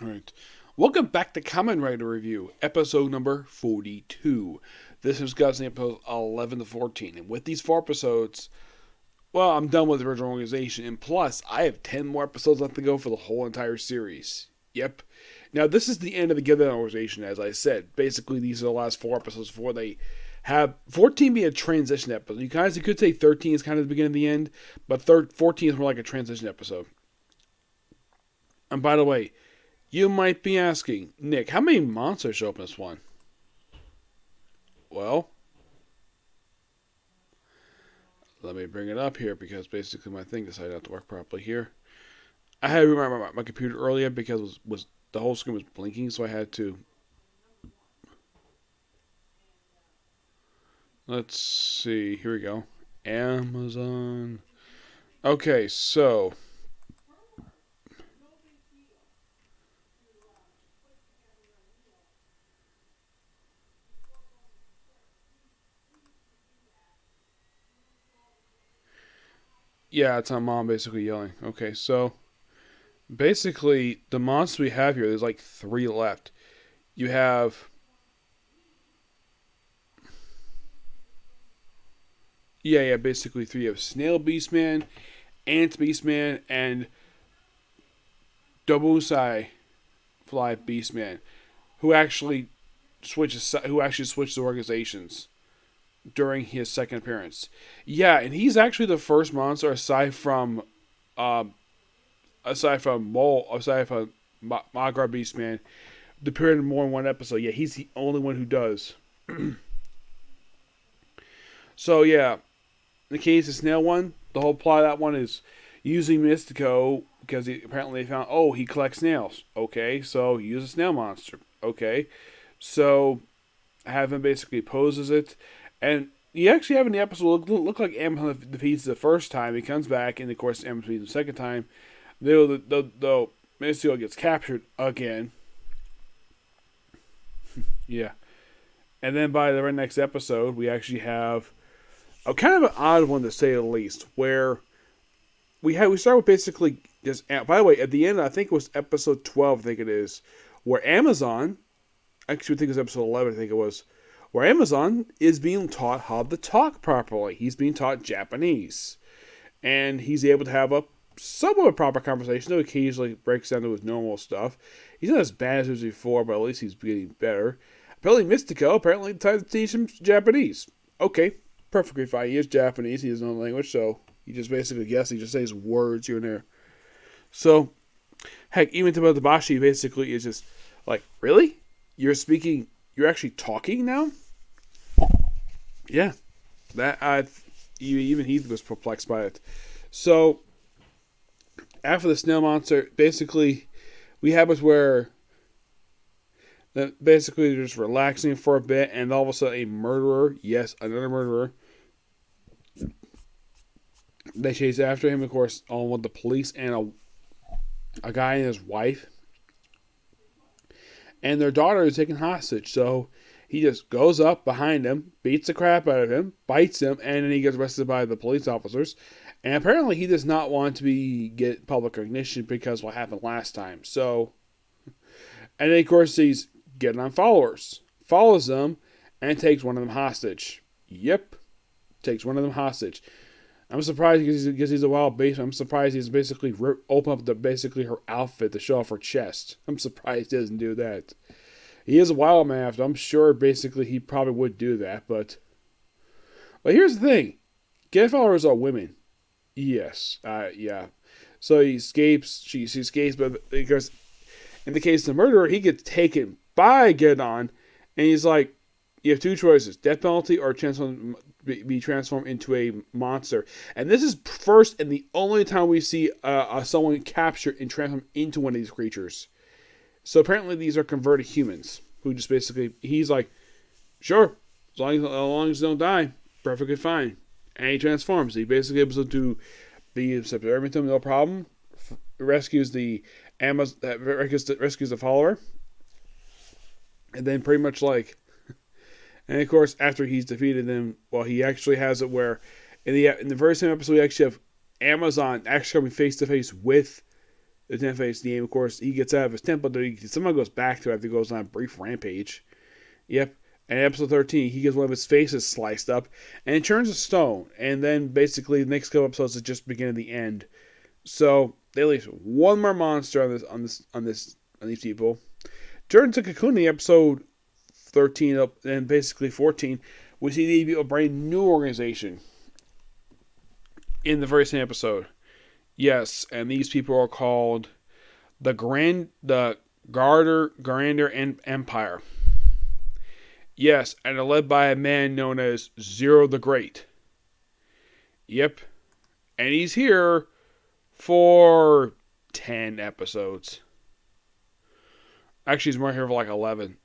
Alright. Welcome back to Kamen Rider Review, episode number 42. This is discussing episodes 11 to 14. And with these 4 episodes, well, I'm done with the original organization. And plus, I have 10 more episodes left to go for the whole entire series. Yep. Now, this is the end of the Given organization, as I said. Basically, these are the last 4 episodes before they have 14 be a transition episode. You could say 13 is kind of the beginning of the end, but 14 is more like a transition episode. And by the way, you might be asking, Nick, how many monsters show up in this one? Well, let me bring it up here because basically my thing decided not to work properly here. I had to remind my computer earlier because was the whole screen was blinking, so I had to. Let's see. Here we go. Amazon. Okay, so yeah, it's my mom basically yelling. Okay, so basically the monsters we have here, there's like 3 left. You have basically three. You have Snail Beastman, Ant Beastman, and Dobusai Fly Beastman, who actually switches organizations during his second appearance. Yeah, and he's actually the first monster um aside from Magra Beastman to appear in more than one episode. Yeah, he's the only one who does. So yeah, in the case of Snail one, the whole plot of that one is using Mystico because apparently they found he collects snails. Okay, so he uses a snail monster. Okay, so Heaven basically poses it, and you actually have in the episode look like Amazon defeats the first time. He comes back, and of course Amazon defeats the second time. Though Mystico gets captured again. Yeah, and then by the very next episode, we actually have a kind of an odd one to say the least, where we start with basically just. By the way, at the end, I think it was episode 12. I think it is where Amazon. Actually, I think it was episode 11. I think it was where Amazon is being taught how to talk properly. He's being taught Japanese, and he's able to have a somewhat proper conversation. Though occasionally breaks down to his normal stuff. He's not as bad as he was before, but at least he's getting better. Apparently, Mystico tried to teach him Japanese. Okay, perfectly fine. He is Japanese. He has no language, so he just basically guesses. He just says words here and there. So, heck, even to the Bashi basically is just like, really? You're speaking. You're actually talking now. Yeah, that even he was perplexed by it. So after the snail monster, basically we have us where that basically they're just relaxing for a bit, and all of a sudden a murderer, yes, another murderer. They chase after him, of course, all with the police and a guy and his wife, and their daughter is taken hostage. So he just goes up behind him, beats the crap out of him, bites him, and then he gets arrested by the police officers. And apparently, he does not want to get public recognition because of what happened last time. So, and then of course he's getting on followers, follows them, and takes one of them hostage. Yep, takes one of them hostage. I'm surprised because he's a wild beast. I'm surprised he's basically open up basically her outfit to show off her chest. I'm surprised he doesn't do that. He is a wild man, so I'm sure basically he probably would do that. But here's the thing: get followers are women. Yes, yeah. So he escapes. She escapes, but because in the case of the murderer, he gets taken by Geddon, and he's like, you have two choices: death penalty or be transformed into a monster. And this is first and the only time we see someone captured and transformed into one of these creatures. So apparently these are converted humans who just basically, he's like, sure, as long as they don't die, perfectly fine. And he transforms. He basically able to be everything, no problem. Rescues the Amazon, rescues the follower, and then pretty much like, and of course after he's defeated them, well, he actually has it where in the very same episode we actually have Amazon actually coming face to face with the 10-Face Demon. Of course, he gets out of his temple. Someone goes back to it after he goes on a brief rampage. Yep. And in episode 13, he gets one of his faces sliced up, and it turns to stone. And then basically the next couple episodes is just beginning the end. So they release one more monster on these people. Turns to Cocoon in episode 13 up and basically 14, we see the debut of a brand new organization in the very same episode. Yes, and these people are called the Grander Empire. Yes, and they're led by a man known as Zero the Great. Yep. And he's here for 10 episodes. Actually, he's more here for like 11.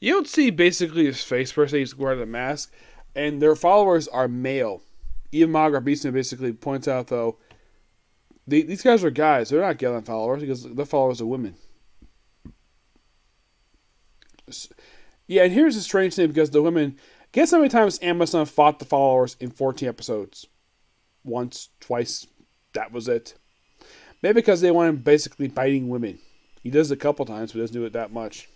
You don't see basically his face per se. He's wearing a mask. And their followers are male. Even Magra Beeson basically points out, though, these guys are guys. They're not Galen followers because their followers are women. Yeah, and here's the strange thing because the women. Guess how many times Amazon fought the followers in 14 episodes? Once, twice. That was it. Maybe because they want him basically biting women. He does it a couple times, but doesn't do it that much.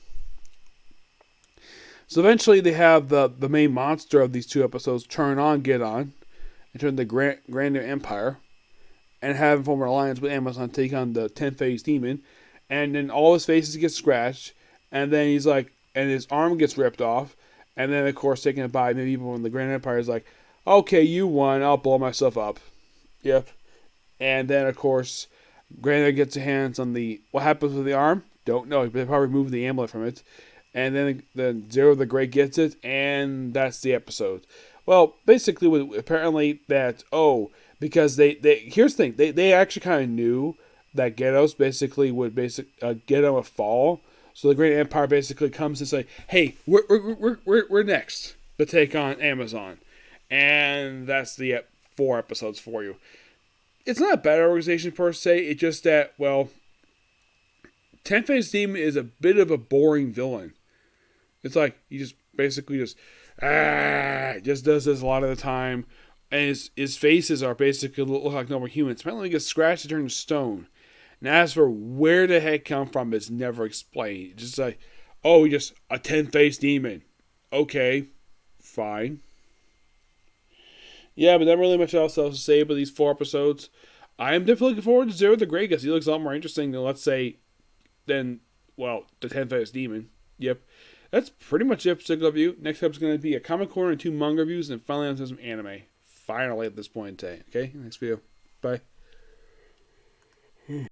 So eventually they have the main monster of these 2 episodes turn on Gidon and turn the Grander Empire and have him form an alliance with Amazon to take on the 10-Face Demon. And then all his faces get scratched. And then he's like, and his arm gets ripped off. And then, of course, taken by maybe people from the Grand Empire is like, okay, you won. I'll blow myself up. Yep. And then, of course, Grander gets his hands on what happens with the arm? Don't know. They probably removed the amulet from it. And then Zero the Great gets it, and that's the episode. Well, basically, apparently because here's the thing, they actually kind of knew that Gedos basically would Gedo would fall, so the Great Empire basically comes and say, hey, we're next to take on Amazon, and that's the 4 episodes for you. It's not a bad organization per se. It's just that 10-Face Demon is a bit of a boring villain. It's like he just basically just does this a lot of the time, and his faces are basically look like normal humans. Apparently, he gets scratched and turned to stone. And as for where the heck come from, it's never explained. It's just like, oh, just a 10-Face Demon. Okay, fine. Yeah, but not really much else to say about these 4 episodes. I am definitely looking forward to Zero the Great because he looks a lot more interesting than the 10-Face Demon. Yep. That's pretty much it for Single Review. Next up is going to be a comic corner and 2 manga reviews, and finally on some anime. Finally at this point in time. Okay, next video. Bye.